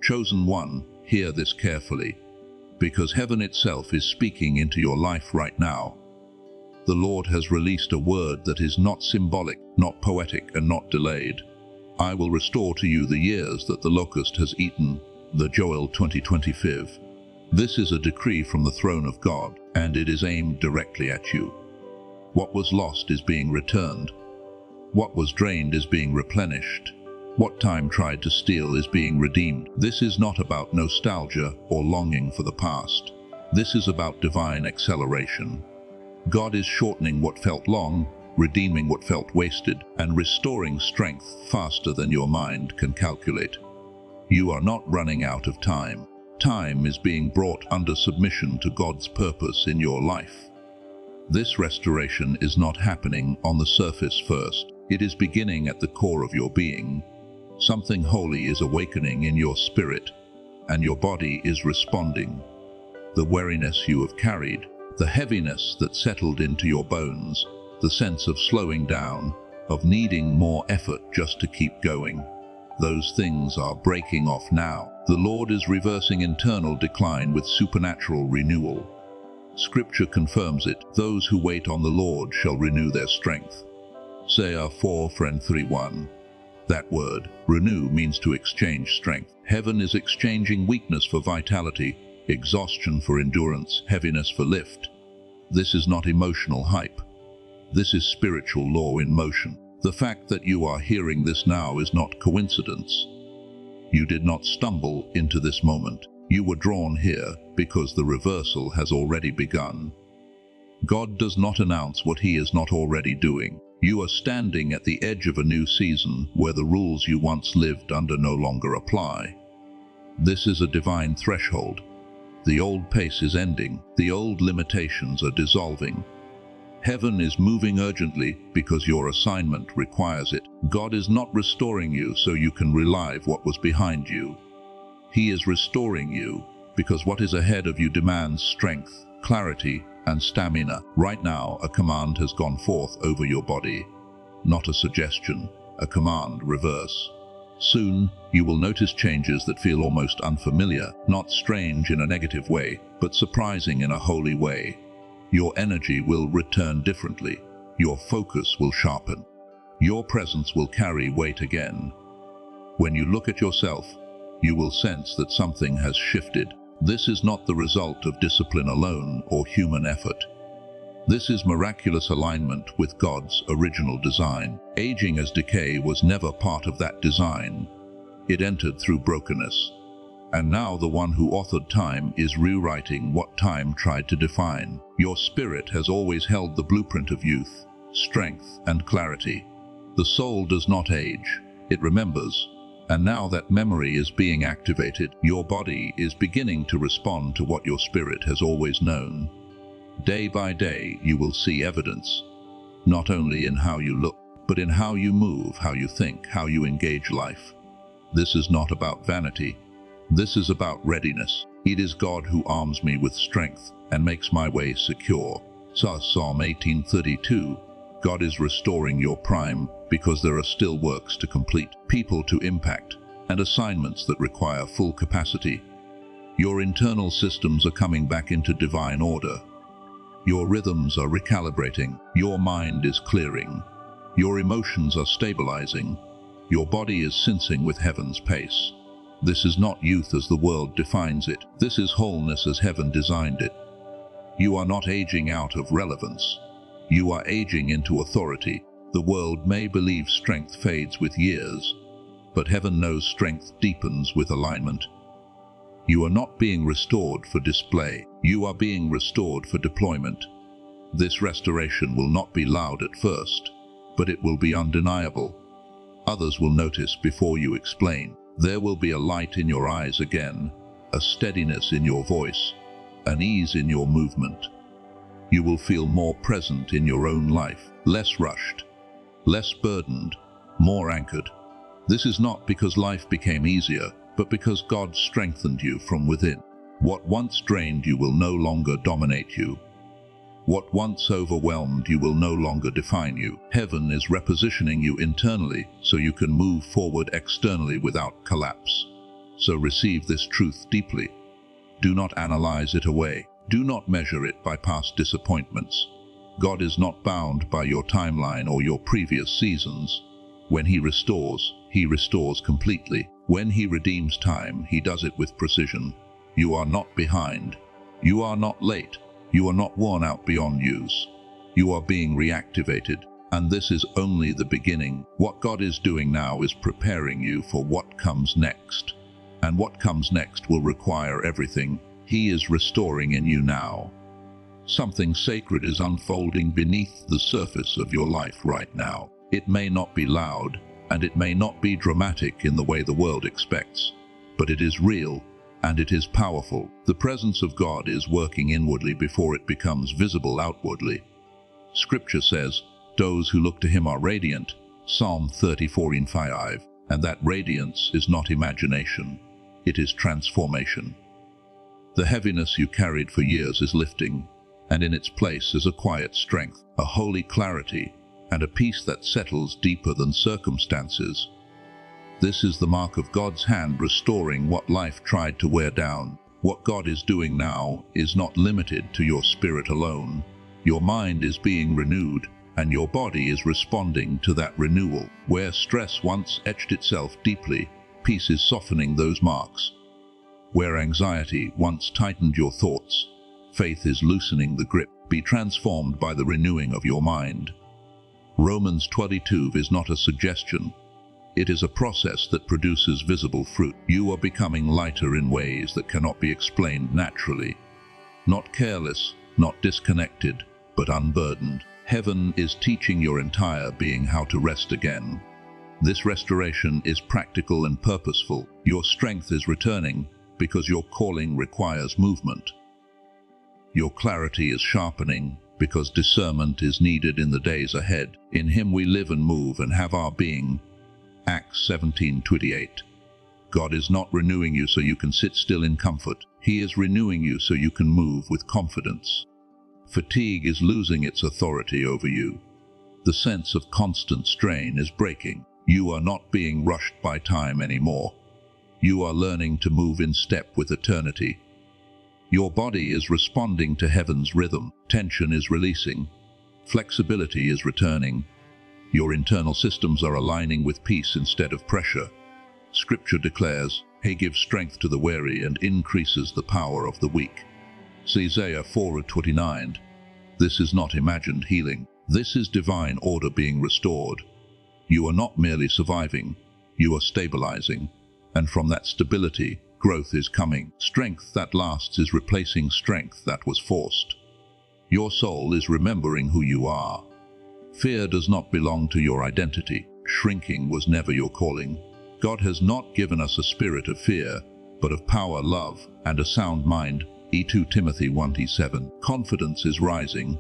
Chosen one, hear this carefully, because heaven itself is speaking into your life right now. The Lord has released a word that is not symbolic, not poetic, and not delayed. I will restore to you the years that the locust has eaten. The Joel 20:25. This is a decree from the throne of God, and it is aimed directly at you. What was lost is being returned. What was drained is being replenished. What time tried to steal is being redeemed. This is not about nostalgia or longing for the past. This is about divine acceleration. God is shortening what felt long, redeeming what felt wasted, and restoring strength faster than your mind can calculate. You are not running out of time. Time is being brought under submission to God's purpose in your life. This restoration is not happening on the surface first. It is beginning at the core of your being. Something holy is awakening in your spirit, and your body is responding. The weariness you have carried, the heaviness that settled into your bones, the sense of slowing down, of needing more effort just to keep going, those things are breaking off now. The Lord is reversing internal decline with supernatural renewal. Scripture confirms it. Those who wait on the Lord shall renew their strength. Isaiah 4:3-1. That word, renew, means to exchange strength. Heaven is exchanging weakness for vitality, exhaustion for endurance, heaviness for lift. This is not emotional hype. This is spiritual law in motion. The fact that you are hearing this now is not coincidence. You did not stumble into this moment. You were drawn here because the reversal has already begun. God does not announce what He is not already doing. You are standing at the edge of a new season where the rules you once lived under no longer apply. This is a divine threshold. The old pace is ending. The old limitations are dissolving. Heaven is moving urgently because your assignment requires it. God is not restoring you so you can relive what was behind you. He is restoring you because what is ahead of you demands strength, clarity, and stamina. Right now, a command has gone forth over your body. Not a suggestion, a command. Reverse. Soon, you will notice changes that feel almost unfamiliar, not strange in a negative way, but surprising in a holy way. Your energy will return differently. Your focus will sharpen. Your presence will carry weight again. When you look at yourself, you will sense that something has shifted. This is not the result of discipline alone or human effort. This is miraculous alignment with God's original design. Aging as decay was never part of that design. It entered through brokenness. And now the one who authored time is rewriting what time tried to define. Your spirit has always held the blueprint of youth, strength, and clarity. The soul does not age, it remembers. And now that memory is being activated, your body is beginning to respond to what your spirit has always known. Day by day, you will see evidence, not only in how you look, but in how you move, how you think, how you engage life. This is not about vanity. This is about readiness. It is God who arms me with strength and makes my way secure. Psalm 18:32. God is restoring your prime because there are still works to complete, people to impact, and assignments that require full capacity. Your internal systems are coming back into divine order. Your rhythms are recalibrating. Your mind is clearing. Your emotions are stabilizing. Your body is sensing with heaven's pace. This is not youth as the world defines it. This is wholeness as heaven designed it. You are not aging out of relevance. You are aging into authority. The world may believe strength fades with years, but heaven knows strength deepens with alignment. You are not being restored for display. You are being restored for deployment. This restoration will not be loud at first, but it will be undeniable. Others will notice before you explain. There will be a light in your eyes again, a steadiness in your voice, an ease in your movement. You will feel more present in your own life, less rushed, less burdened, more anchored. This is not because life became easier, but because God strengthened you from within. What once drained you will no longer dominate you. What once overwhelmed you will no longer define you. Heaven is repositioning you internally so you can move forward externally without collapse. So receive this truth deeply. Do not analyze it away. Do not measure it by past disappointments. God is not bound by your timeline or your previous seasons. When He restores completely. When He redeems time, He does it with precision. You are not behind. You are not late. You are not worn out beyond use. You are being reactivated, and this is only the beginning. What God is doing now is preparing you for what comes next. And what comes next will require everything. He is restoring in you now. Something sacred is unfolding beneath the surface of your life right now. It may not be loud, and it may not be dramatic in the way the world expects, but it is real, and it is powerful. The presence of God is working inwardly before it becomes visible outwardly. Scripture says, "Those who look to Him are radiant," Psalm 34:5, and that radiance is not imagination, it is transformation. The heaviness you carried for years is lifting, and in its place is a quiet strength, a holy clarity, and a peace that settles deeper than circumstances. This is the mark of God's hand restoring what life tried to wear down. What God is doing now is not limited to your spirit alone. Your mind is being renewed, and your body is responding to that renewal. Where stress once etched itself deeply, peace is softening those marks. Where anxiety once tightened your thoughts, faith is loosening the grip. Be transformed by the renewing of your mind. Romans 22 is not a suggestion. It is a process that produces visible fruit. You are becoming lighter in ways that cannot be explained naturally. Not careless, not disconnected, but unburdened. Heaven is teaching your entire being how to rest again. This restoration is practical and purposeful. Your strength is returning because your calling requires movement. Your clarity is sharpening because discernment is needed in the days ahead. In Him we live and move and have our being. Acts 17:28. God is not renewing you so you can sit still in comfort. He is renewing you so you can move with confidence. Fatigue is losing its authority over you. The sense of constant strain is breaking. You are not being rushed by time anymore. You are learning to move in step with eternity. Your body is responding to heaven's rhythm. Tension is releasing. Flexibility is returning. Your internal systems are aligning with peace instead of pressure. Scripture declares, He gives strength to the weary and increases the power of the weak. Isaiah 4:29. This is not imagined healing. This is divine order being restored. You are not merely surviving, you are stabilizing. And from that stability, growth is coming. Strength that lasts is replacing strength that was forced. Your soul is remembering who you are. Fear does not belong to your identity. Shrinking was never your calling. God has not given us a spirit of fear, but of power, love, and a sound mind. 2 Timothy 1:7. Confidence is rising.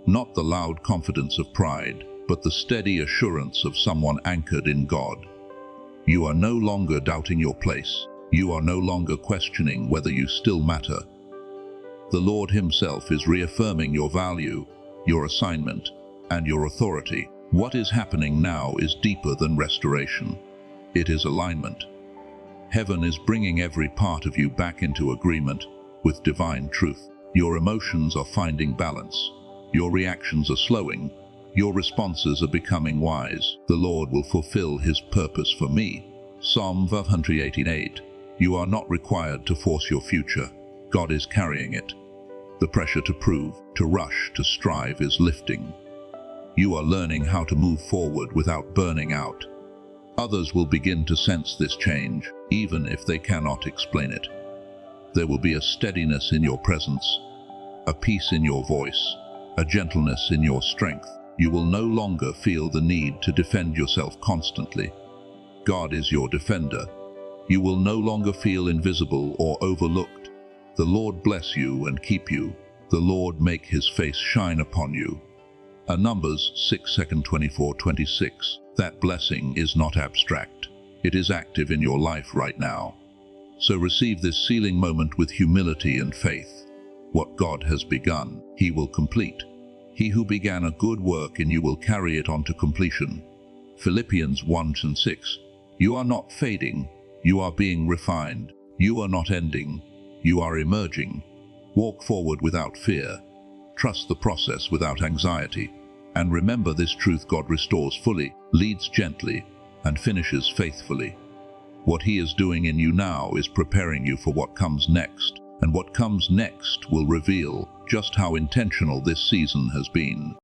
Not the loud confidence of pride, but the steady assurance of someone anchored in God. You are no longer doubting your place. You are no longer questioning whether you still matter. The Lord Himself is reaffirming your value, your assignment, and your authority. What is happening now is deeper than restoration. It is alignment. Heaven is bringing every part of you back into agreement with divine truth. Your emotions are finding balance. Your reactions are slowing. Your responses are becoming wise. The Lord will fulfill His purpose for me. Psalm 118:8. You are not required to force your future. God is carrying it. The pressure to prove, to rush, to strive is lifting. You are learning how to move forward without burning out. Others will begin to sense this change, even if they cannot explain it. There will be a steadiness in your presence, a peace in your voice, a gentleness in your strength. You will no longer feel the need to defend yourself constantly. God is your defender. You will no longer feel invisible or overlooked. The Lord bless you and keep you. The Lord make His face shine upon you. Numbers 6:24-26. That blessing is not abstract. It is active in your life right now. So receive this sealing moment with humility and faith. What God has begun, He will complete. He who began a good work in you will carry it on to completion. Philippians 1:6. You are not fading, You are being refined. You are not ending. You are emerging. Walk forward without fear. Trust the process without anxiety. And remember this truth: God restores fully, leads gently, and finishes faithfully. What He is doing in you now is preparing you for what comes next, and what comes next will reveal just how intentional this season has been.